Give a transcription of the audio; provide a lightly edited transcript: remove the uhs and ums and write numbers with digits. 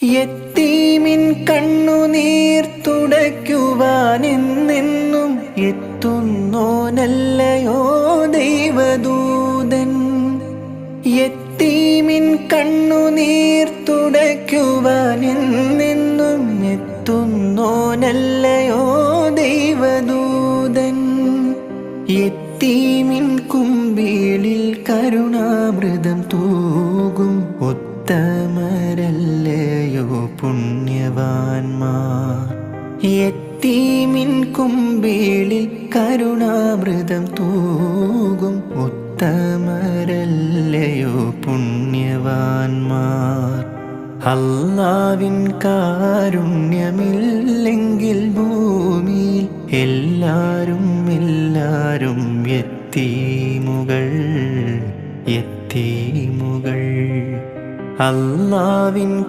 യത്തീമിൻ കണ്ണുനീർ തുടയ്ക്കുവാനെന്നെന്നും എത്തുന്നോനല്ലയോ ദൈവദൂതൻ. യത്തീമിൻ കണ്ണുനീർ തുടയ്ക്കുവാനെന്നെന്നും എത്തുന്നോനല്ലയോ ദൈവദൂതൻ. യത്തീമിൻ കുമ്പിളിൽ കരുണാമൃതം തൂകും ഉത്തമരല്ലയോ പുണ്യവാന്മാർ. യത്തീമിൻ കുമ്പിളിൽ കരുണാമൃതം തൂകും ഉത്തമരല്ലയോ പുണ്യവാന്മാർ. അല്ലാവിൻ കാരുണ്യമില്ലെങ്കിൽ ഭൂമിയിൽ എല്ലാരും യത്തീമുകൾ. അല്ലാവിൻ